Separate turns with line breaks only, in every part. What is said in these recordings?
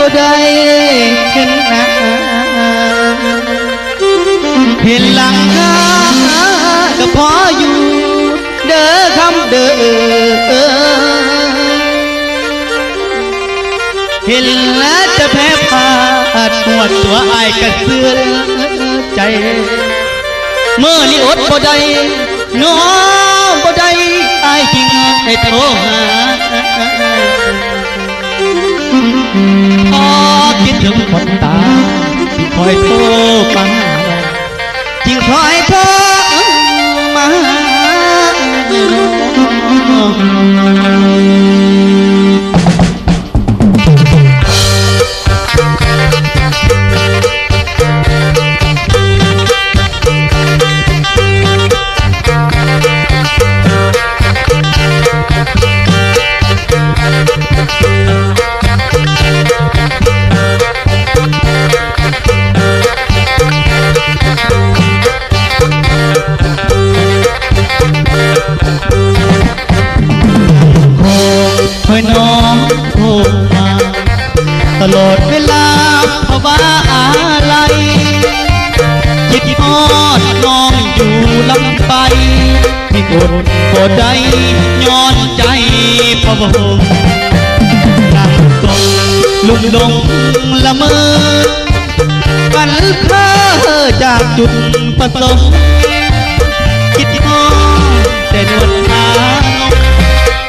บ่ได้เห็นหน้าเห็นหลังคาก็พออยู่เด้อคำเด้อเห็นแล้วจะแพ้พาดปวดตัวอายกระเสือใจเมื่อนี้อดบ่ได้น้องบ่ได้อายจริงได้โทรหาพอคิดถึงคนตาที่คอยโทรมาจึงคอยโทรมาคอยน้องโทรมาตลอดเวลาเพราะว่าอะไรคิดทอดน้องอยู่ลำไปที่กดบ่ได้ย้อนใจพะวงนั่งตกลุกลงละเมอกันเพ้อจากจุดประสงค์คิดทอดแต่นวลทาง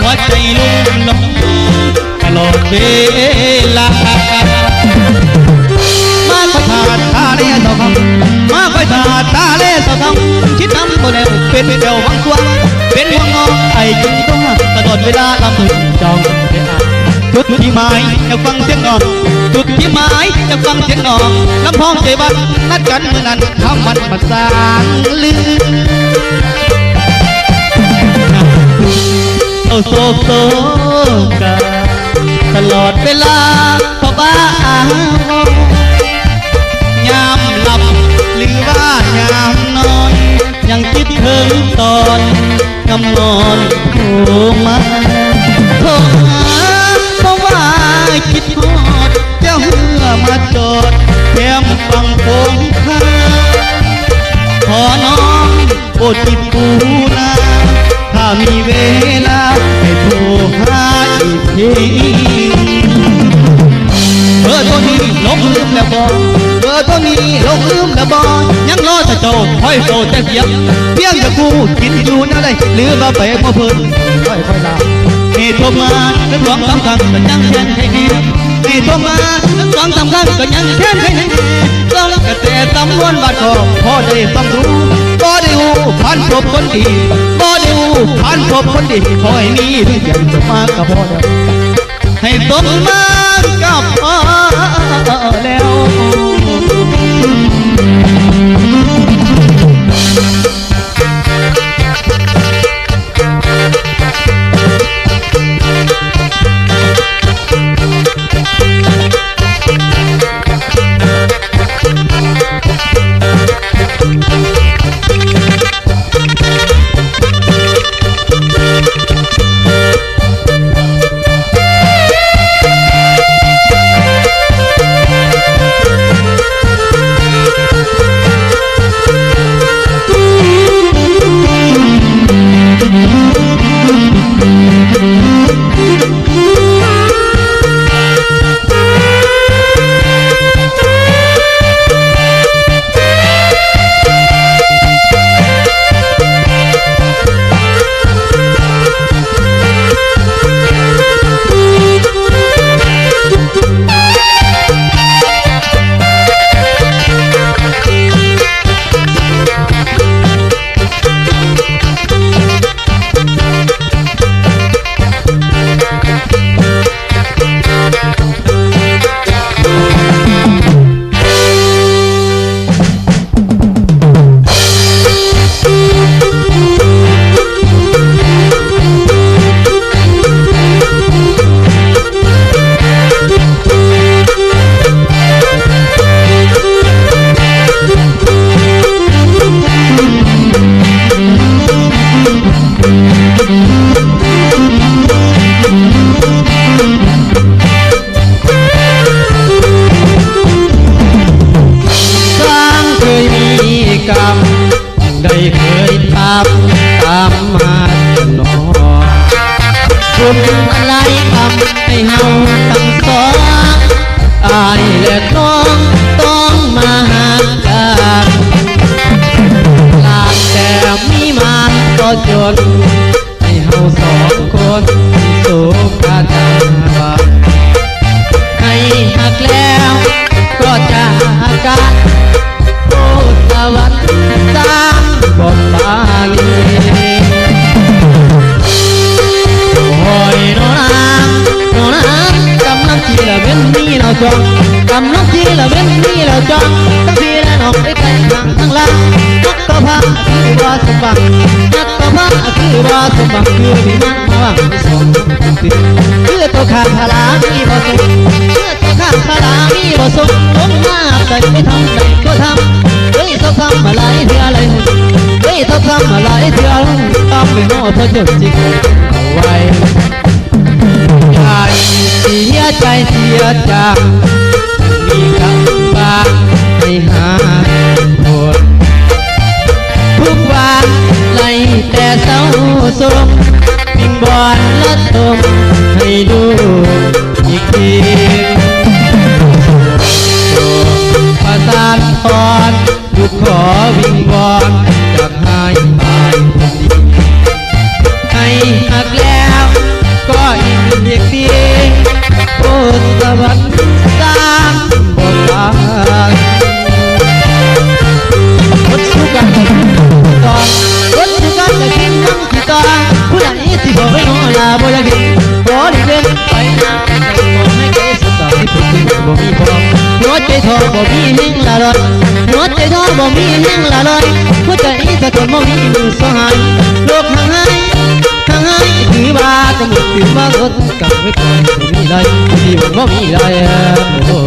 หัวใจลุ่มหลงตลอดเวลามาคอยถาดตาเล่สาวคำมาคอยถาดตาเล่สาวคำคิดน้ำบ่แล้วเป็นเดียววังสวงเป็นห่วงน้องไอ้จึงต้องตลอดเวลาลำพึงจองเสียจุดที่หมายจะฟังเสียงน้องจุดที่หมายจะฟังเสียงน้องลำพองใจบัดนัดกันเมื่อนั้นทำมันมาสร้างลือโอ้โซโซกาตลอดเวลาเพราะบ้ายามหลับหรือว่ายามนอนยังคิดถึงตอนกำนอนโทรมาโทรหาเพราะว่าคิดทอดเจ้าเหือมาจอดแก้มฟังโค้งข้าขอน้องโปรดจิตปูนาถ้ามีเวลาให้โทรหาอีกทีเบอร์ตัวนี้ลงลืมแล้วบ่เบอร์ตัวนี้ลงลืมแล้วบ่ยังรอจะโจคอยโตแต่เสียงเพียงจะกูกินอยู่นั่นเลยหรือว่าไปพ่อเพิ่นค่อยลาให้โทรมาทั้งสองสามครั้งก็ยังแค่ให้ให้โทรมาทั้งสองสามครั้งก็ยังแค่ให้ต้องกระแสตำนวนบาดคอพอได้ฟังรู้บ่ได้หูผ่านพบคนดีบ่ได้หูผ่านพบคนดีคอยนี้เรื่องอย่างจะมากับพ่อเดียวให้สมมากับพ่อแล้ว บตามมาตลอดคุณอะไรทำให้เฮาทั้งสองอายและน้องต้องมาหากันลาแต่มีมาก็จนให้เฮาสองคนสุขกันให้หักแล้วก็จากกันโอ้สวรรค์สร้างบอกบาลีโอ้ยน้องนางกำลังที่ละเว้นนี่เราจองกำลังที่ละเว้นนี่เราจองทั้งพี่และน้องไปไกลทางทั้งล่างนักก็พาคือว่าสมบัตินักก็พาคือว่าสมบัติคือมีนักมาว่างไม่สมคือตัวขาดพลามีบ่สมคือตัวขาดพลามีบ่สมผมมาใส่ไม่ทำใส่ก็ทำเฮ้ยต้องทำอะไรเท่าไรเฮ้ยต้องทำอะไรเท่าต้องไปโน่เพราะจุดจริงเอาไว้เสียใจเสียจังมีคำบางให้หาโทษทุกวันไล่แต่เศร้าโศกปิงบอนและตมให้ดูอีกทีประสานพรลูกขอวิงวอนจากให้ตายคนดีให้หักแล้วก็อีกเด็กดีโอ้สวรรค์สร้างบอกบางรถสุกันตอนรถสุกันจะกินน้ำที่ตอนผู้ใดที่บอกไม่นอนลาบ่อยากกินขอดีเด่นไปนะใจขอให้เกสตาที่ผมถึงบ่มีพอหัวใจทอบ่มีแห้งละลอยหัวใจทอบ่มีแห้งละลอยหัวใจสะท้อนบ่มีมือสหายโลกห่างหายถือว่าก็หมดถือว่ารถกับไม่เคยมีไรที่มันก็มีไรโอ้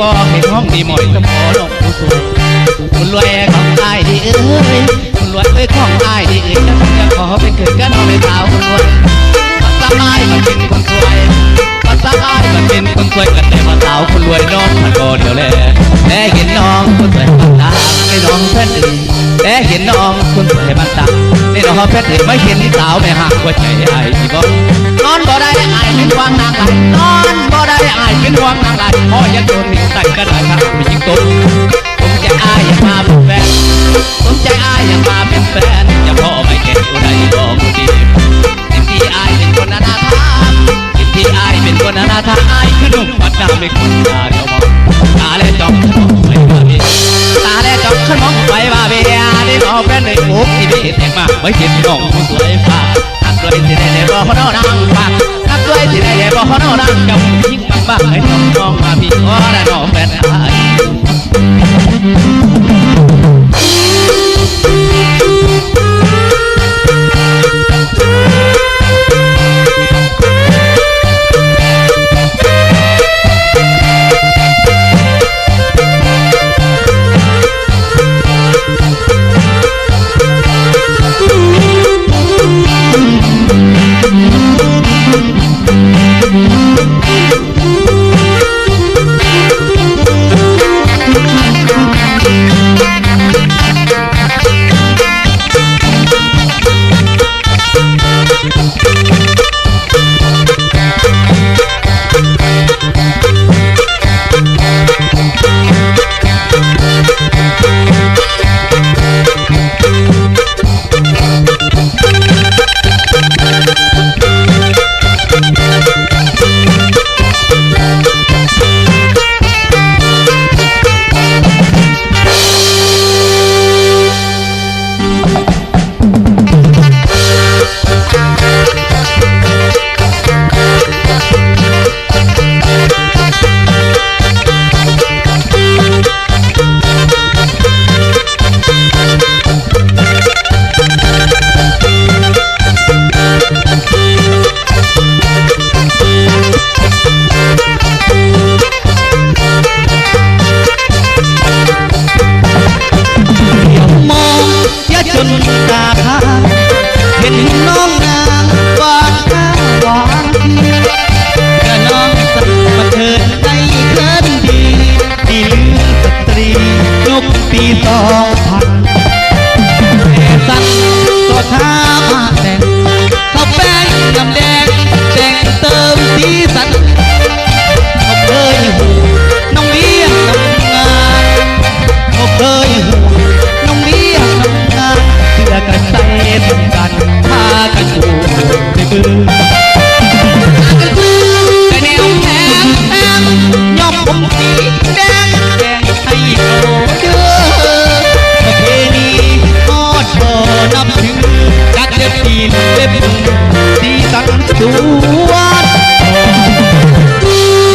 บ่เห็นห้องดีหมอยสมอลงผู้สวยคุณรวยของอายดีเอ้ยคุณรวยเอ้ยของอายดีเอ้ยจะขอเป็นเกิดกันเอาไปสาวคุณรวยภาษาอายมันเป็นคนสวยภาษาอายมันเป็นคนสวยกันแต่มาสาวคุณรวยน้องมันก็เดียวแลแต่เห็นน้องคนสวยมันตาไม่น้องแพทย์อื่นแต่เห็นน้องคนสวยมันตาไม่น้องแพทย์อื่นไม่เห็นสาวไม่ห่างหัวใจอายที่บ่นอนบ่ได้อายเป็นควางนางไหลนอนบ่ได้อายเป็นควางนางไหลพ่อยังโดนหนึ่งใส่กระดาษครับผู้หญิงตุ๊กผมใจอายอยากมาเป็นแฟนผมใจอายอยากมาเป็นแฟนอย่าพ่อไม่เก็บผู้ใดบอกผู้ดีสิ่งที่อายเป็นคนอนาถาสิ่งที่อายเป็นคนอนาถาอายคือหนุ่มปัดดาวไม่คนตาเดียวมองตาและจ้องขนมไปว่าเบียตาและจ้องขนมไปว่าเบียได้บอกแฟนเลยโอ้ที่ไม่เห็นแตกมาไม่เห็นน้องผู้สวยฟ้าด้วยที่ได้บอกเขานางปากนักด้วยที่ได้บอกเขานางกับยิ่งบางให้น้องมาพี่ว่าได้น้องแฟนอาย ยุคปี2000แต่สั่นก็ท้ามาแต่งข้าวแป้งน้ำแดงแต่งเติมสีสันเขาเคยหูน้องเบี้ยทำงานเขาเคยหูน้องเบี้ยทำงานเพื่อกระใสกันพากันอยู่ในมือแต่แนวแทงแทงยอมผมสีแดงแดงให้เขาเด้อประเพณีทอดบ่นับถึงจัดเด็ดปีนเล็บสีสันสวนเ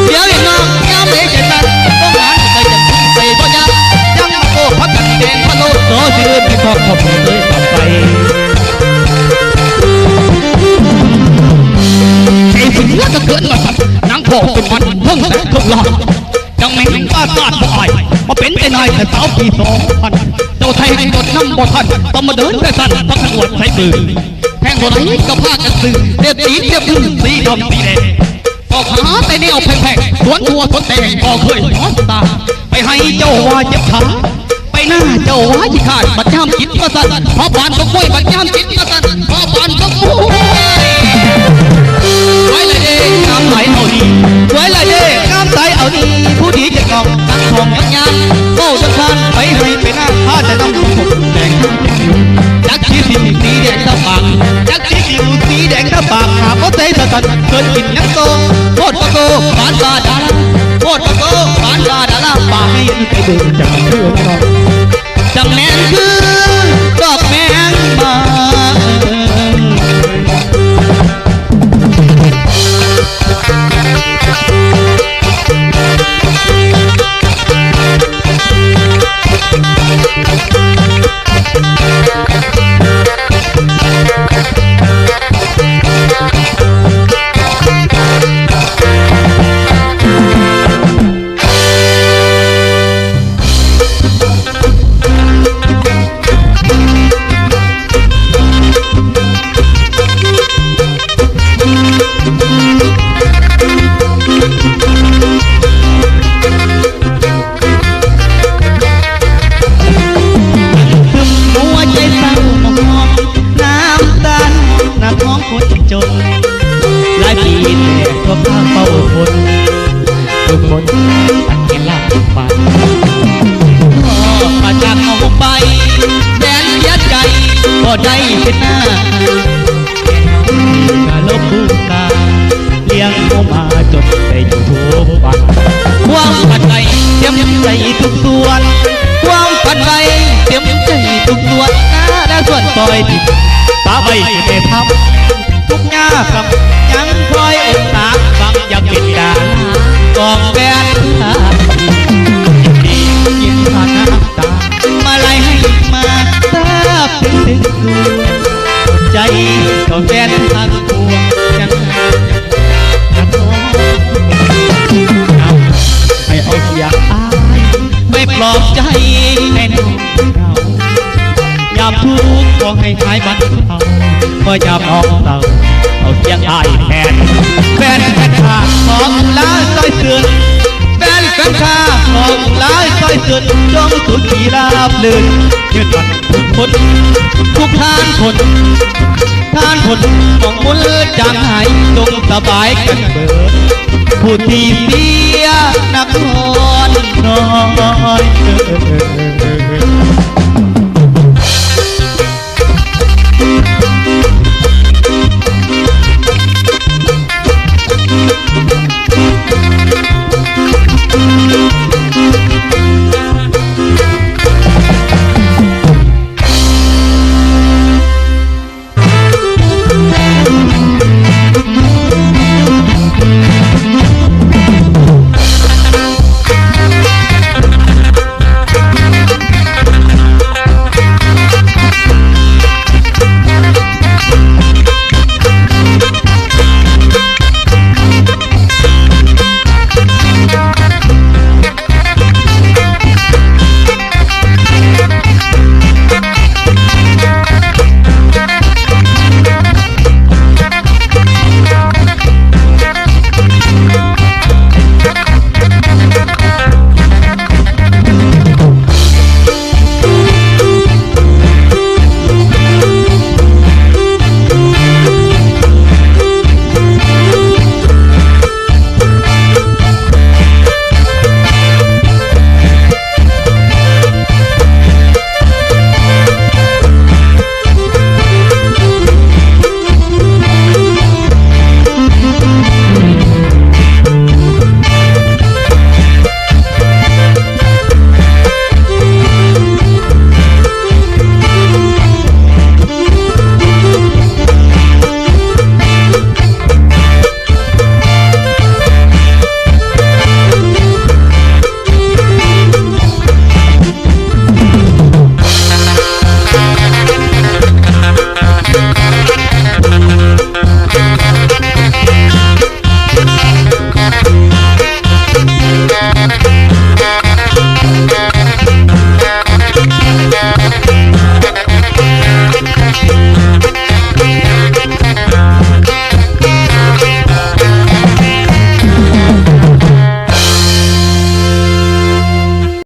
ดี๋ยวน้องย้ำให้เจตันต้องงานใส่จะใส่บ่ยับยังมาโอ้พักกันแดงพะโล้โซชื่อที่พอขอบเลยสับไปไอ้สิ่งนี้ก็เกิดมาสัตว์นางโผล่เป็นมันเพิ่งแสงทุกหลอดจังแม่งป้าซาดบ่อยมาเป็นไอ้นายแต่สาวปี2000เจ้าไทยกดน้ำบ่ทันต้องมาเดินแต่สั่นพักขวดใส่ปืนแพงบ่ไหนก็พากันซื้อเรียบตีเรียบพื้นสีดำสีแดงก็ขาแต่เนี่ยเอาแพงๆสวนทัวสวนแต่งก็เคยนอนตาไปให้เจ้าว่าเจ็บขาไปหน้าเจ้าว่าที่ขาดบัดย่ำจิตมาสั่นพอบานก็กล้วยบัดย่ำจิตมาสั่นพอบานก็กล้วยไว้เลยเด้งามไหลเอาดีไว้เลยเด้งามใสเอาดีผู้ดีจะกองตั้งทองยักยานโบ้จะทานไปให้ไปหน้าถ้าจะต้องผมแดงจักชีสิสีแดงตะปากจักชีสิวสีแดงตะปากหาก็ใจสั่นเกิดกินยังโตโคตรปะโกบานบาดาลาโคตรปะโกบานบาดาลาปากให้ยันไปเดินจากเพื่อนเราจังแมนคือดอกแมงมาหลายปีแต่ก็ข้าเฝ้าคนทุกคนตั้งใจลากไปพ่อมาจากเอาไปแสนเสียใจก็ได้เป็นหน้ากาลบบูตาเลี้ยงเขามาจนได้อยู่ทุกวันความฝันใดเตรียมใจทุกส่วนความฝันใดเตรียมใจทุกส่วนและส่วนปล่อยผิดตาใบที่ไม่ทำทุกยากกับยังคอยอดตาฟังอยากเป็นดากองแบนดียิ้มผ่านน้ำตามาไล่ให้มาทราบถึงใจก็แฟนทางตัวยังเอาให้เอาเสียงอายไม่ปลอบใจให้น้องเหงายามทุกข์ก็ให้หายบันเทาเมื่อยามน้องเศร้าเอาเสียงอายแทนแฟนข้าของลาซอยเสื่อนแฟนข้าของลาซอยเสื่อนจงสุดที่ราบลื่นยืดหยัดทุกคนทุกท่านคนมองมุลจางหายจงสบายกันเบิดผู้ที่เสียนักนอน